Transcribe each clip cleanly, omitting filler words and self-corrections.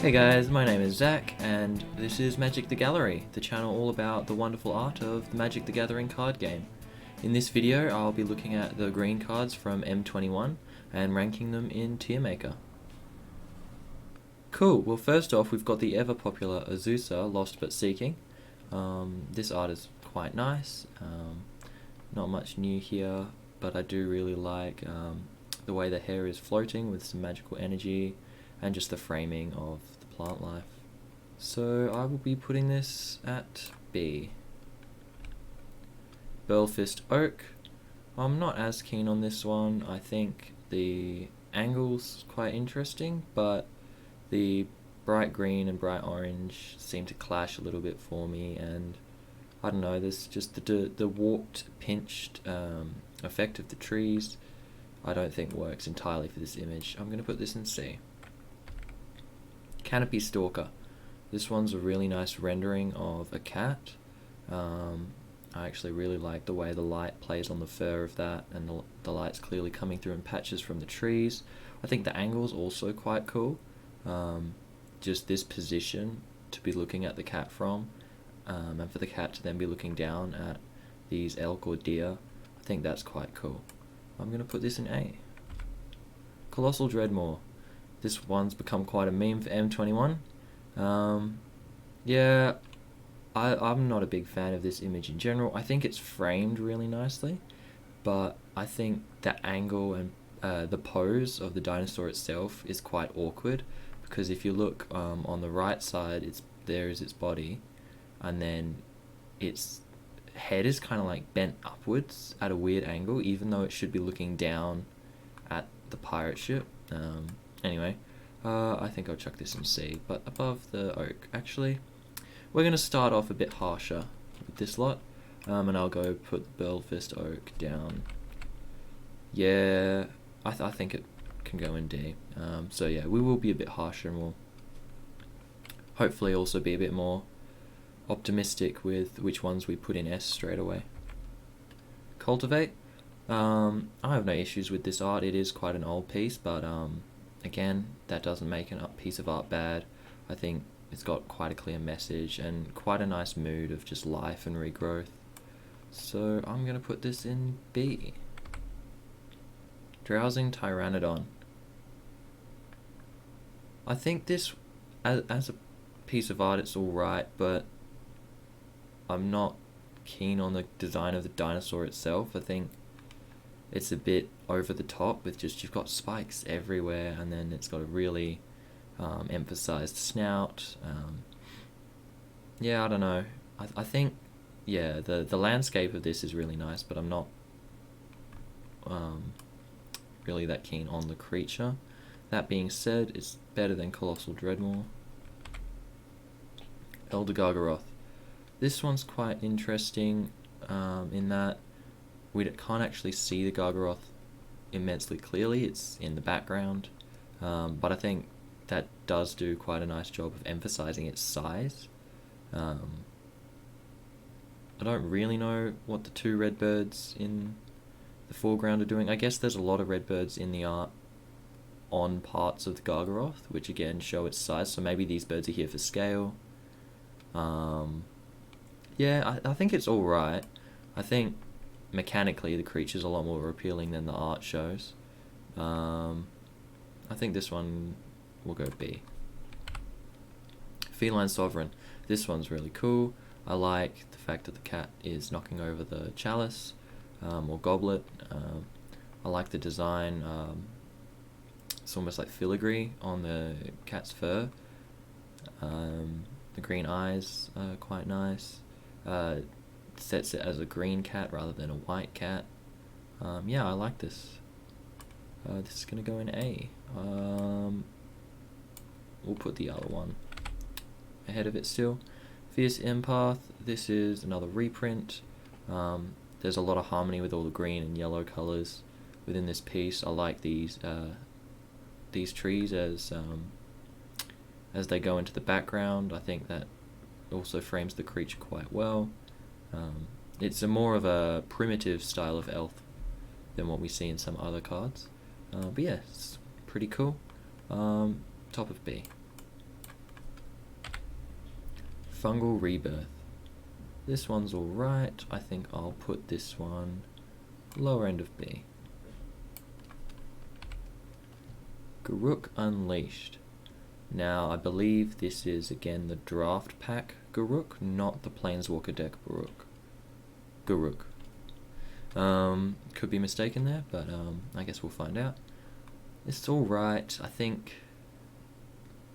Hey guys, my name is Zach, and this is Magic the Gallery, the channel all about the wonderful art of the Magic the Gathering card game. In this video, I'll be looking at the green cards from M21 and ranking them in Tier Maker. Cool, well first off we've got the ever popular Azusa, Lost But Seeking. This art is quite nice, not much new here, but I do really like the way the hair is floating with some magical energy, and just the framing of the plant life. So I will be putting this at B. Burlfist Oak. I'm not as keen on this one. I think the angle's quite interesting, but the bright green and bright orange seem to clash a little bit for me, and I don't know, there's just the warped, pinched effect of the trees I don't think works entirely for this image. I'm going to put this in C. Canopy Stalker. This one's a really nice rendering of a cat. I actually really like the way the light plays on the fur of that, and the light's clearly coming through in patches from the trees. I think the angle's also quite cool. Just this position to be looking at the cat from, and for the cat to then be looking down at these elk or deer, I think that's quite cool. I'm going to put this in A. Colossal Dreadmaw. This one's become quite a meme for M21. Yeah, I'm not a big fan of this image in general. I think it's framed really nicely, but I think the angle and the pose of the dinosaur itself is quite awkward, because if you look on the right side, there is its body, and then its head is kind of like bent upwards at a weird angle, even though it should be looking down at the pirate ship. Anyway, I think I'll chuck this in C, but above the oak. Actually, we're going to start off a bit harsher with this lot, and I'll go put the Burlfist Oak down. Yeah, I think it can go in D. So yeah, we will be a bit harsher, and we'll hopefully also be a bit more optimistic with which ones we put in S straight away. Cultivate. I have no issues with this art. It is quite an old piece, but again, that doesn't make a piece of art bad. I think it's got quite a clear message and quite a nice mood of just life and regrowth. So I'm going to put this in B. Drowsing Pteranodon. I think this, as a piece of art, it's alright, but I'm not keen on the design of the dinosaur itself. I think it's a bit over the top with just, you've got spikes everywhere, and then it's got a really emphasized snout. Yeah, I don't know. I think, yeah, the landscape of this is really nice, but I'm not really that keen on the creature. That being said, it's better than Colossal Dreadmaw. Elder Gargaroth. This one's quite interesting in that we can't actually see the Gargaroth immensely clearly. It's in the background, but I think that does do quite a nice job of emphasizing its size. I don't really know what the two red birds in the foreground are doing. I guess there's a lot of red birds in the art on parts of the Gargaroth, which again show its size, so maybe these birds are here for scale. Yeah, I think it's alright. I think mechanically the creature's a lot more appealing than the art shows. I think this one will go B. Feline Sovereign. This one's really cool. I like the fact that the cat is knocking over the chalice or goblet. I like the design. It's almost like filigree on the cat's fur. The green eyes are quite nice. Sets it as a green cat rather than a white cat. Yeah, I like this. This is going to go in A. We'll put the other one ahead of it still. Fierce Empath. This is another reprint. There's a lot of harmony with all the green and yellow colors within this piece. I like these trees as they go into the background. I think that also frames the creature quite well. It's more of a primitive style of elf than what we see in some other cards. But yeah, it's pretty cool. Top of B. Fungal Rebirth. This one's alright. I think I'll put this one lower end of B. Garruk Unleashed. Now, I believe this is again the draft pack Garruk, not the Planeswalker deck Garruk. Could be mistaken there, but I guess we'll find out. It's alright. I think,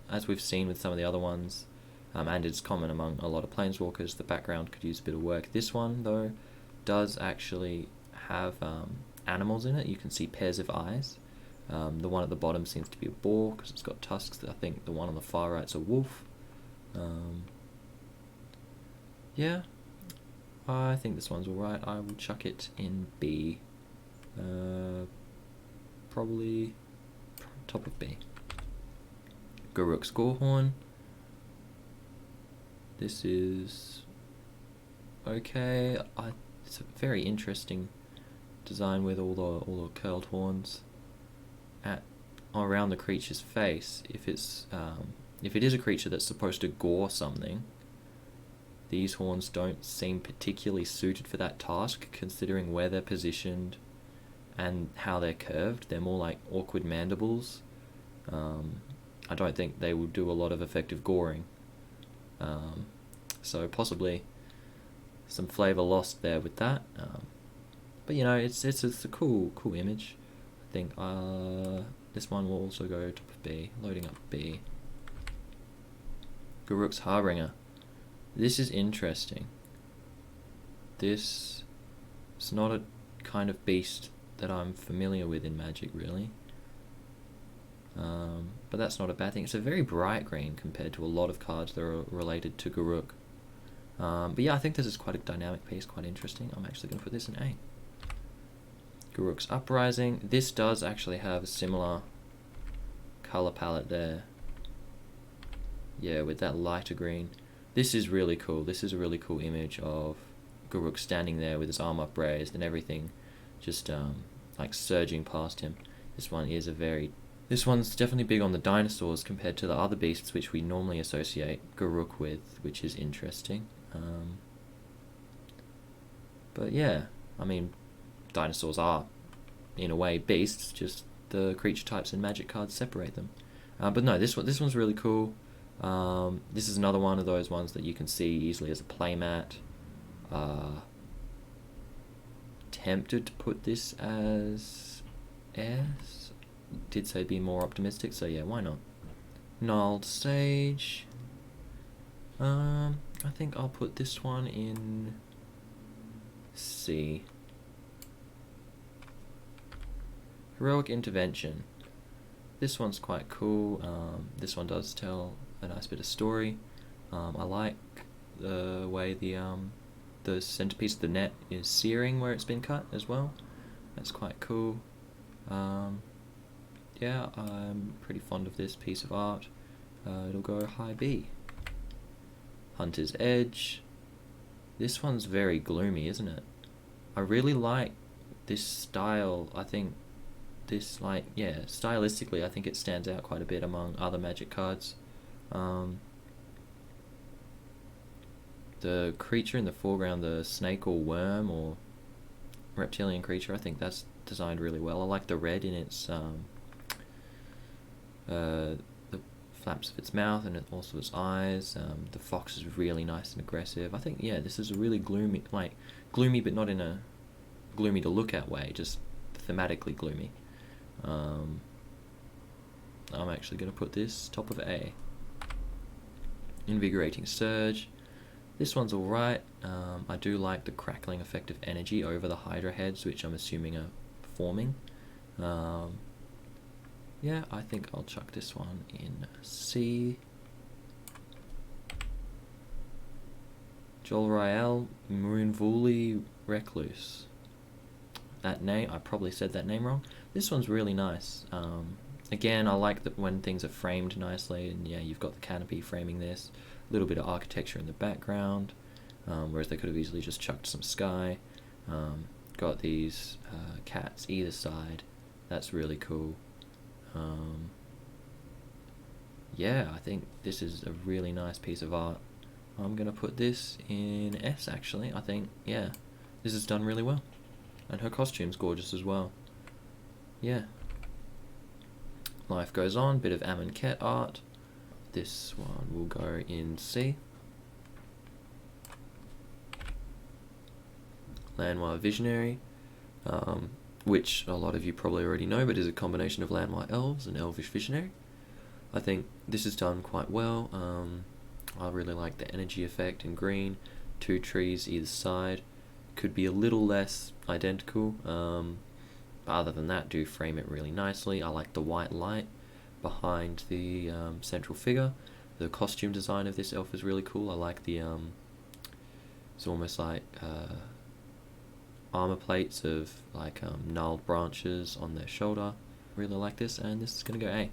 as we've seen with some of the other ones, and it's common among a lot of Planeswalkers, the background could use a bit of work. This one, though, does actually have animals in it. You can see pairs of eyes. The one at the bottom seems to be a boar because it's got tusks. I think the one on the far right's a wolf. Yeah, I think this one's alright. I will chuck it in B. Probably top of B. Garruk Scorehorn. This is okay. It's a very interesting design with all the curled horns around the creature's face. If it is a creature that's supposed to gore something, these horns don't seem particularly suited for that task, considering where they're positioned and how they're curved. They're more like awkward mandibles. I don't think they will do a lot of effective goring. So possibly some flavor lost there with that. But you know, it's a cool image. I think this one will also go top of B, loading up B. Garruk's Harbinger. This is interesting. This is not a kind of beast that I'm familiar with in Magic, really. But that's not a bad thing. It's a very bright green compared to a lot of cards that are related to Garruk. But yeah, I think this is quite a dynamic piece, quite interesting. I'm actually going to put this in A. Garruk's Uprising. This does actually have a similar color palette there. Yeah, with that lighter green. This is really cool. This is a really cool image of Garruk standing there with his arm upraised and everything just like surging past him. This one's definitely big on the dinosaurs compared to the other beasts which we normally associate Garruk with, which is interesting. But yeah, I mean, dinosaurs are, in a way, beasts, just the creature types and magic cards separate them. But no, this one's really cool. This is another one of those ones that you can see easily as a playmat. Tempted to put this as S. Did say be more optimistic, so yeah, why not? Gnarled Sage. I think I'll put this one in C. Heroic Intervention. This one's quite cool. This one does tell a nice bit of story. I like the way the centerpiece of the net is searing where it's been cut as well. That's quite cool. Yeah, I'm pretty fond of this piece of art. It'll go high B. Hunter's Edge. This one's very gloomy, isn't it? I really like this style. I think this, stylistically, I think it stands out quite a bit among other Magic cards. The creature in the foreground, the snake or worm or reptilian creature, I think that's designed really well. I like the red in its the flaps of its mouth and also its eyes. The fox is really nice and aggressive. I think, yeah, this is a really gloomy, but not in a gloomy to look at way, just thematically gloomy. I'm actually going to put this top of A. Invigorating Surge. This one's alright. I do like the crackling effect of energy over the Hydra heads, which I'm assuming are forming. Yeah, I think I'll chuck this one in C. Jolrael Moonvuli Recluse. That name, I probably said that name wrong. This one's really nice. Again, I like that when things are framed nicely, and yeah, you've got the canopy framing this. A little bit of architecture in the background, whereas they could have easily just chucked some sky. Got these cats either side. That's really cool. Yeah, I think this is a really nice piece of art. I'm gonna put this in S actually. I think, yeah, this is done really well. And her costume's gorgeous as well. Yeah. Life Goes On, bit of Amonkhet art. This one will go in C. Lanoir Visionary, which a lot of you probably already know, but is a combination of Lanoir Elves and Elvish Visionary. I think this is done quite well. I really like the energy effect in green, 2 trees either side. Could be a little less identical, but other than that, do frame it really nicely. I like the white light behind the central figure. The costume design of this elf is really cool. I like the it's almost like armor plates of like gnarled branches on their shoulder. Really like this, and this is gonna go A.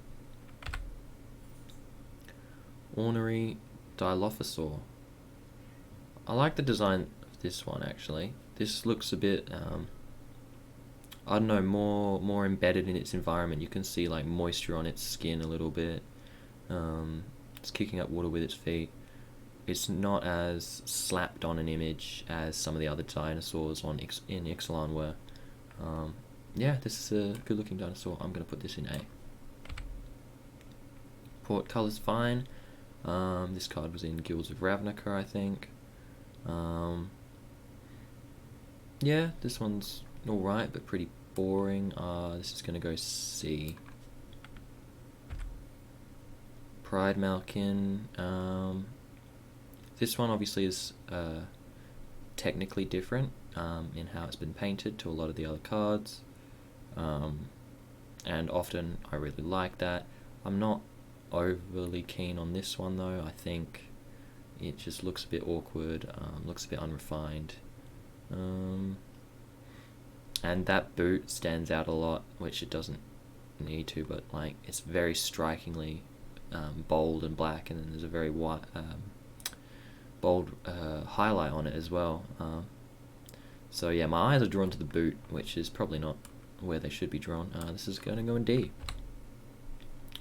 Ornery Dilophosaur. I like the design of this one actually. This looks a bit I don't know, more embedded in its environment. You can see like moisture on its skin a little bit. It's kicking up water with its feet. It's not as slapped on an image as some of the other dinosaurs in Ixalan were. Yeah, this is a good looking dinosaur. I'm going to put this in A. Portcullis fine. This card was in Guilds of Ravnica, I think. Yeah, this one's alright, but pretty boring. This is going to go C. Pride Malkin. This one obviously is technically different in how it's been painted to a lot of the other cards. And often I really like that. I'm not overly keen on this one though. I think it just looks a bit awkward, looks a bit unrefined. And that boot stands out a lot, which it doesn't need to, but like it's very strikingly bold and black, and then there's a very white, bold highlight on it as well. So yeah, my eyes are drawn to the boot, which is probably not where they should be drawn. This is going to go in D.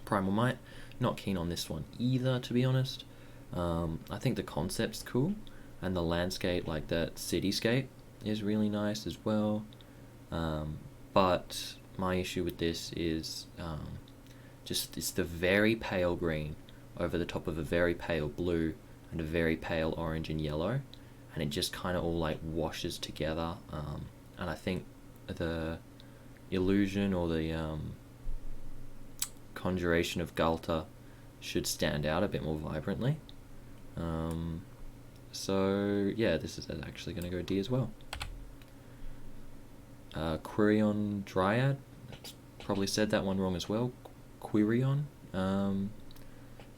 Primal Might, not keen on this one either, to be honest. I think the concept's cool, and the landscape, like that cityscape, is really nice as well. But my issue with this is just it's the very pale green over the top of a very pale blue and a very pale orange and yellow, and it just kind of all like washes together. And I think the illusion or the conjuration of Galta should stand out a bit more vibrantly. So yeah, this is actually going to go D as well. Quirion Dryad, probably said that one wrong as well. Quirion.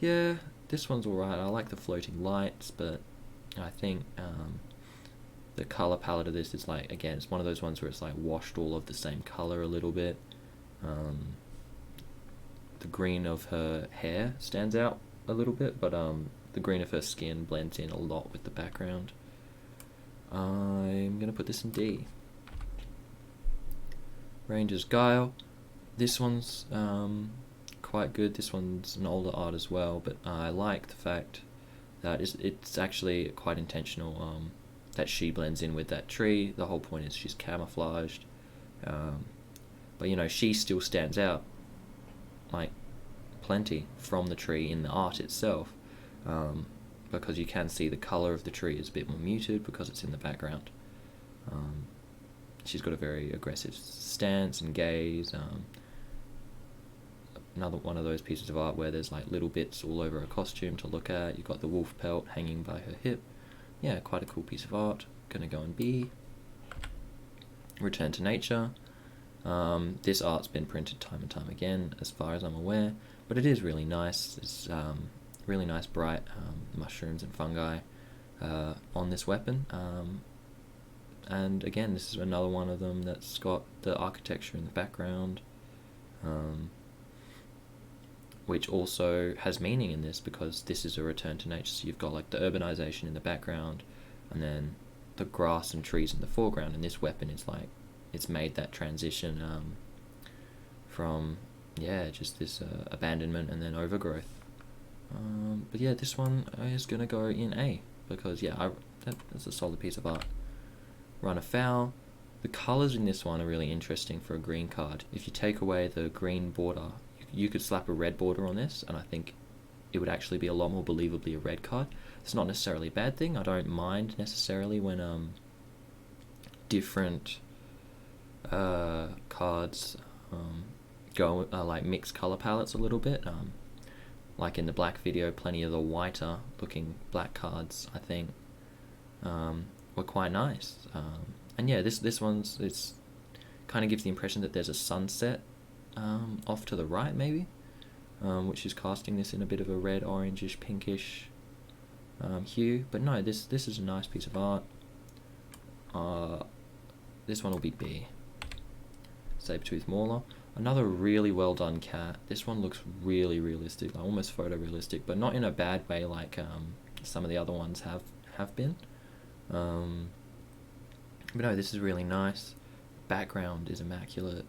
Yeah, this one's alright. I like the floating lights, but I think the color palette of this is like, again, it's one of those ones where it's like washed all of the same color a little bit. The green of her hair stands out a little bit, but the green of her skin blends in a lot with the background. I'm gonna put this in D. Ranger's Guile. This one's quite good. This one's an older art as well, but I like the fact that it's actually quite intentional that she blends in with that tree. The whole point is she's camouflaged, but you know, she still stands out like plenty from the tree in the art itself, because you can see the color of the tree is a bit more muted because it's in the background. She's got a very aggressive stance and gaze. Another one of those pieces of art where there's like little bits all over her costume to look at. You've got the wolf pelt hanging by her hip. Yeah, quite a cool piece of art. Gonna go in B. Return to Nature. This art's been printed time and time again, as far as I'm aware, but it is really nice. It's really nice bright mushrooms and fungi on this weapon. And again, this is another one of them that's got the architecture in the background, which also has meaning in this because this is a return to nature. So you've got like the urbanization in the background, and then the grass and trees in the foreground. And this weapon is like, it's made that transition from, yeah, just this abandonment and then overgrowth. But yeah, this one is gonna go in A. because yeah, that's a solid piece of art. Run afoul. The colours in this one are really interesting for a green card. If you take away the green border, you could slap a red border on this, and I think it would actually be a lot more believably a red card. It's not necessarily a bad thing. I don't mind necessarily when different cards go like mix color palettes a little bit. Like in the black video, plenty of the whiter looking black cards I think were quite nice. And yeah, this one's it's kind of gives the impression that there's a sunset off to the right maybe, which is casting this in a bit of a red, orangish, pinkish hue. But no, this is a nice piece of art. This one will be B. Saber-tooth Mauler. Another really well done cat. This one looks really realistic, like almost photorealistic, but not in a bad way like some of the other ones have been. But no, this is really nice. Background is immaculate.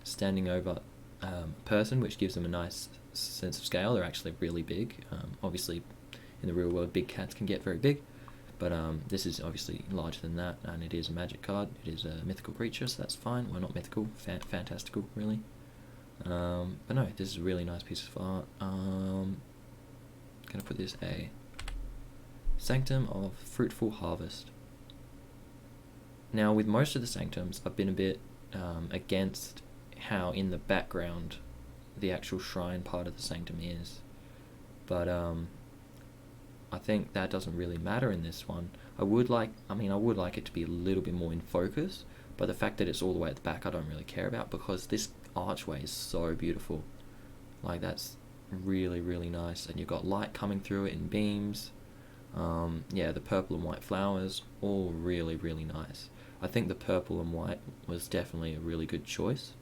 Standing over a person, which gives them a nice sense of scale. They're actually really big. Obviously, in the real world, big cats can get very big, but this is obviously larger than that, and it is a magic card. It is a mythical creature, so that's fine. Well, not mythical, fantastical, really. But no, this is a really nice piece of art. Gonna put this A. Sanctum of Fruitful Harvest. Now, with most of the Sanctums, I've been a bit against how in the background the actual shrine part of the Sanctum is. But I think that doesn't really matter in this one. I would like it to be a little bit more in focus, but the fact that it's all the way at the back I don't really care about, because this archway is so beautiful. Like, that's really, really nice, and you've got light coming through it in beams. Yeah, the purple and white flowers, all really, really nice. I think the purple and white was definitely a really good choice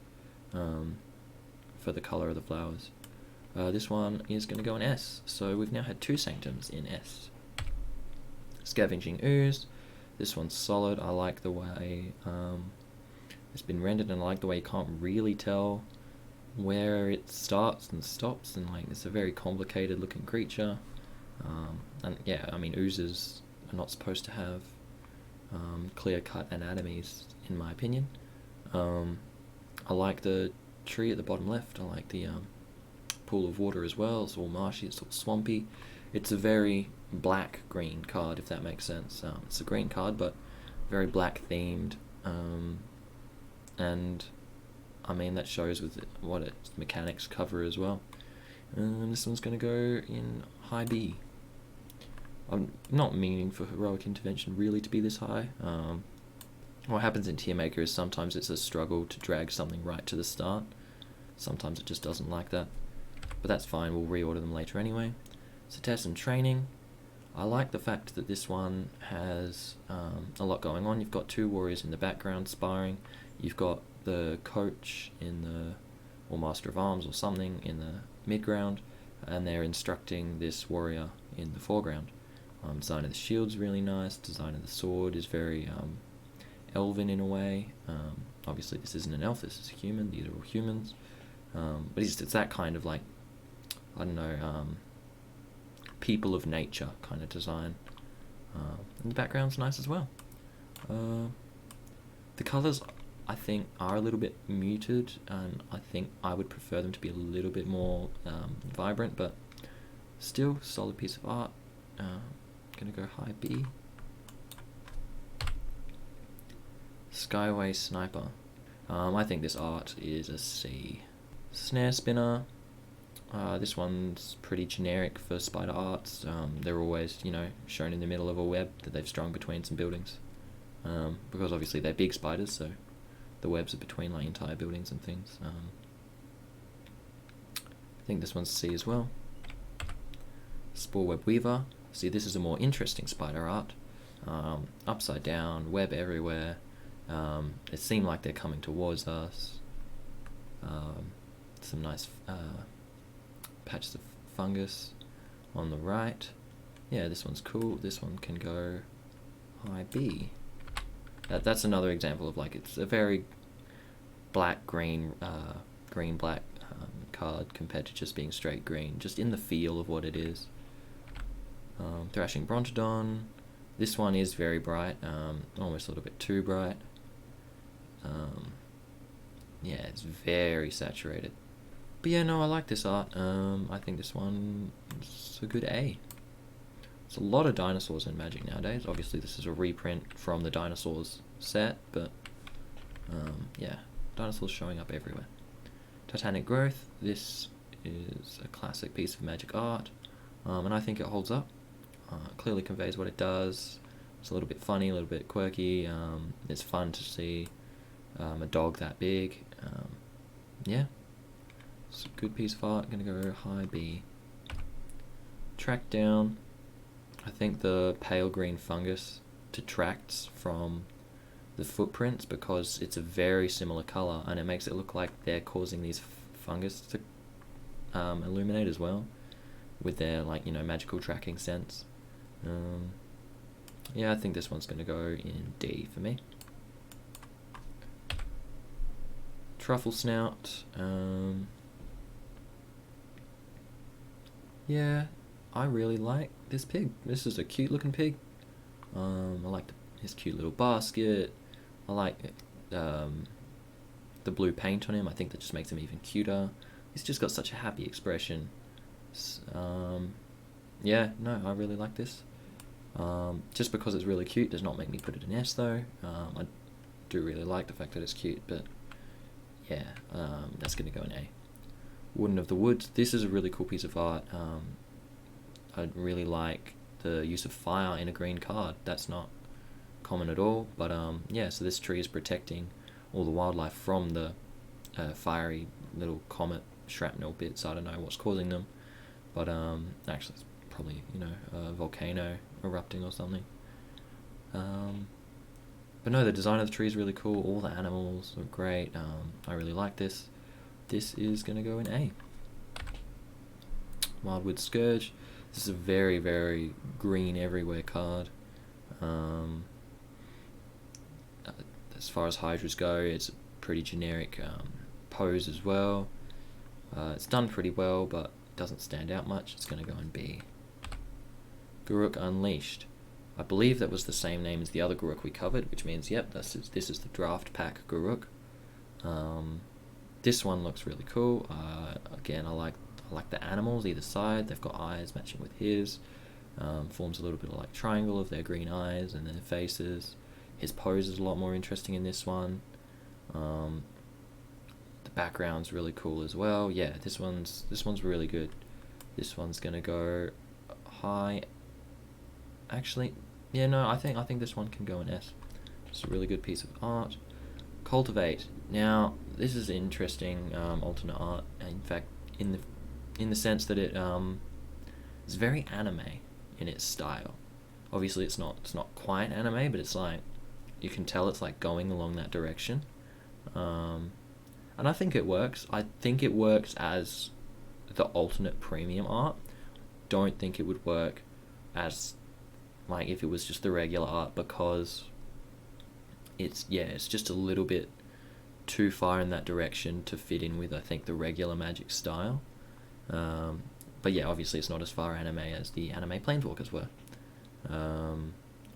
for the colour of the flowers. This one is going to go in S, so we've now had two Sanctums in S. Scavenging Ooze. This one's solid. I like the way it's been rendered, and I like the way you can't really tell where it starts and stops, and like it's a very complicated looking creature. And yeah, I mean, oozes are not supposed to have clear-cut anatomies, in my opinion. I like the tree at the bottom left. I like the pool of water as well. It's all marshy, it's all swampy. It's a very black-green card, if that makes sense. It's a green card, but very black-themed. And I mean, that shows with what its mechanics cover as well. This one's going to go in high B. I'm not meaning for Heroic Intervention really to be this high. What happens in Tier Maker is sometimes it's a struggle to drag something right to the start. Sometimes it just doesn't like that. But that's fine, we'll reorder them later anyway. So test and training. I like the fact that this one has a lot going on. You've got two warriors in the background sparring. You've got the coach in the, or Master of Arms or something, in the midground, and they're instructing this warrior in the foreground. Design of the shield's really nice. Design of the sword is very elven in a way. Obviously this isn't an elf, this is a human, these are all humans. But it's that kind of like, I don't know, people of nature kind of design. And the background's nice as well. The colours, I think, are a little bit muted, and I think I would prefer them to be a little bit more vibrant, but still, solid piece of art. Gonna go high B. Skyway Sniper. I think this art is a C. Snare Spinner. This one's pretty generic for spider arts. They're always, shown in the middle of a web that they've strung between some buildings. Because obviously they're big spiders, so the webs are between like entire buildings and things. I think this one's C as well. Spore Web Weaver. See, this is a more interesting spider art. Upside down, web everywhere. It seemed like they're coming towards us. Some nice patches of fungus on the right. Yeah, this one's cool. This one can go high B. That's another example of like, it's a very black green black card compared to just being straight green, just in the feel of what it is. Thrashing Brontodon. This one is very bright, almost a little bit too bright. Yeah, it's very saturated. But yeah, no, I like this art. I think this one is a good A. There's a lot of dinosaurs in Magic nowadays. Obviously, this is a reprint from the dinosaurs set, but yeah, dinosaurs showing up everywhere. Titanic Growth. This is a classic piece of Magic art, and I think it holds up. Clearly conveys what it does. It's a little bit funny, a little bit quirky. It's fun to see a dog that big. Yeah, it's a good piece of art. Gonna go high B. Track down. I think the pale green fungus detracts from the footprints because it's a very similar color, and it makes it look like they're causing these fungus to illuminate as well, with their magical tracking sense. Yeah, I think this one's going to go in D for me. Truffle Snout. Yeah, I really like this pig. This is a cute looking pig. I like his cute little basket. I like the blue paint on him. I think that just makes him even cuter. He's just got such a happy expression. Yeah, no, I really like this. Just because it's really cute does not make me put it in S though. I do really like the fact that it's cute, but yeah, that's going to go in A. Wooden of the Woods. This is a really cool piece of art. I really like the use of fire in a green card. That's not common at all, but yeah, so this tree is protecting all the wildlife from the fiery little comet shrapnel bits. I don't know what's causing them, but actually it's probably a volcano erupting or something. But no, the design of the tree is really cool. All the animals are great. I really like this. This is going to go in A. Wildwood Scourge. This is a very, very green everywhere card. As far as Hydras go, it's a pretty generic pose as well. It's done pretty well, but doesn't stand out much. It's going to go in B. Garruk Unleashed. I believe that was the same name as the other Garruk we covered, which means, yep, this is the draft pack Garruk. This one looks really cool. Again, I like the animals either side. They've got eyes matching with his. Forms a little bit of like triangle of their green eyes and their faces. His pose is a lot more interesting in this one. The background's really cool as well. Yeah, this one's really good. This one's gonna go high. Actually, yeah, no, I think this one can go in S. It's a really good piece of art. Cultivate. Now, this is interesting alternate art. In fact, in the sense that it is very anime in its style. Obviously, it's not quite anime, but it's like you can tell it's like going along that direction. And I think it works. I think it works as the alternate premium art. Don't think it would work as like if it was just the regular art, because it's just a little bit too far in that direction to fit in with, I think, the regular Magic style. But yeah, obviously it's not as far anime as the anime Planeswalkers were.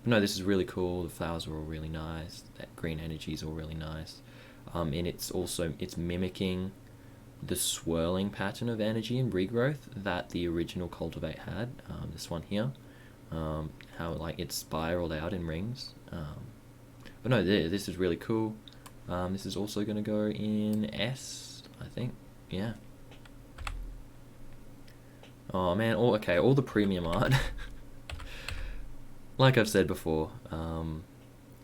No, this is really cool. The flowers are all really nice. That green energy is all really nice. And it's mimicking the swirling pattern of energy and regrowth that the original Cultivate had. This one here, how like it spiraled out in rings. But no, this is really cool. This is also going to go in S, I think. Yeah. Oh man, all the premium art. Like I've said before,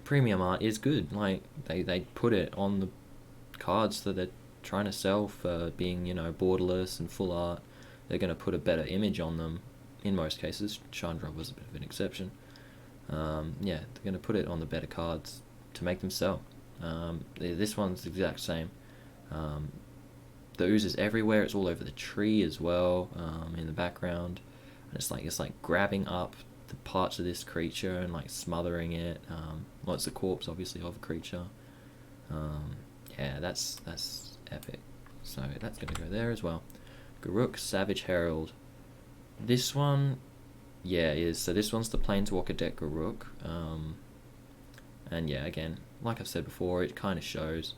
premium art is good. Like they put it on the cards that they're trying to sell for being, borderless and full art. They're going to put a better image on them in most cases. Chandra was a bit of an exception. Yeah, they're going to put it on the better cards to make them sell. This one's the exact same. The ooze is everywhere. It's all over the tree as well, in the background. And it's like grabbing up the parts of this creature and like smothering it. Well, it's a corpse, obviously, of a creature. Yeah, that's epic. So that's going to go there as well. Garruk Savage Herald. This one, Yeah, it is. So this one's the Planeswalker deck Garruk. And yeah, again, like I've said before, it kind of shows.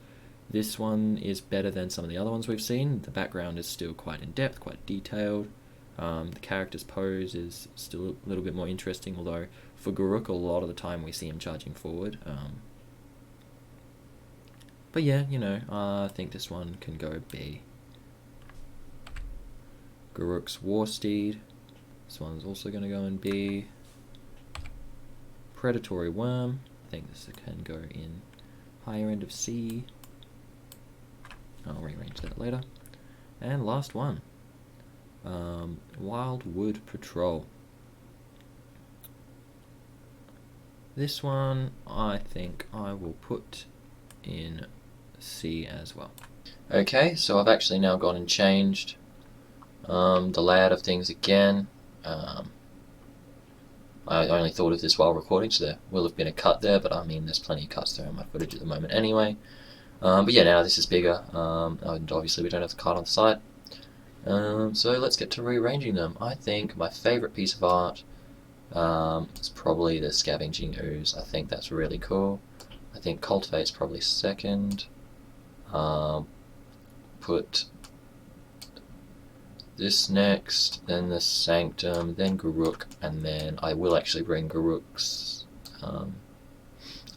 This one is better than some of the other ones we've seen. The background is still quite in depth, quite detailed. The character's pose is still a little bit more interesting, although for Garruk, a lot of the time we see him charging forward. But yeah, I think this one can go B. Garruk's War Steed. This one's also going to go in B. Predatory Worm. I think this can go in higher end of C. I'll rearrange that later. And last one. Wildwood Patrol. This one I think I will put in C as well. Okay, so I've actually now gone and changed the layout of things again. I only thought of this while recording, so there will have been a cut there, but I mean there's plenty of cuts there in my footage at the moment anyway. But yeah, now this is bigger, and obviously we don't have the card on the side. So let's get to rearranging them. I think my favourite piece of art is probably the Scavenging Ooze. I think that's really cool. I think Cultivate's probably second. Put this next, then the Sanctum, then Garruk, and then I will actually bring Garruk's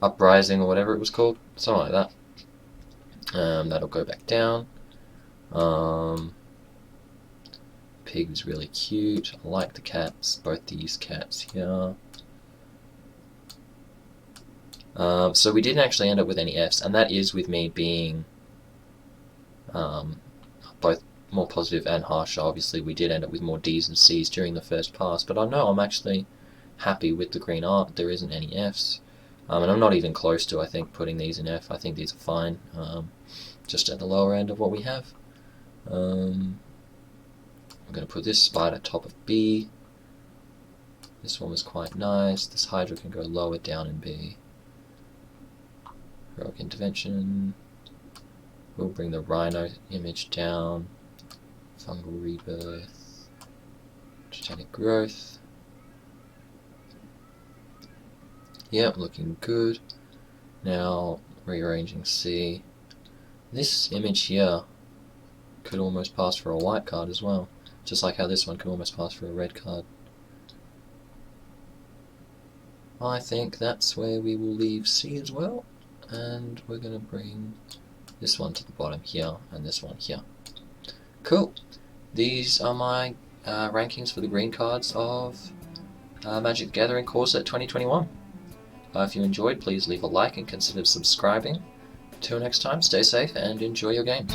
Uprising or whatever it was called, something like that. That'll go back down. Pig's really cute. I like the cats, both these cats here. So we didn't actually end up with any Fs, and that is with me being both more positive and harsher. Obviously we did end up with more Ds and Cs during the first pass, but I know I'm actually happy with the green art. There isn't any Fs, and I'm not even close to, I think, putting these in F. I think these are fine, just at the lower end of what we have. I'm going to put this spider top of B. This one was quite nice. This Hydra can go lower down in B. Heroic Intervention. We'll bring the Rhino image down. Fungal Rebirth. Titanic Growth. Yep, looking good. Now, rearranging C. This image here could almost pass for a white card as well. Just like how this one could almost pass for a red card. I think that's where we will leave C as well. And we're going to bring this one to the bottom here, and this one here. Cool. These are my rankings for the green cards of Magic the Gathering Core Set 2021. If you enjoyed, please leave a like and consider subscribing. Till next time, stay safe and enjoy your games.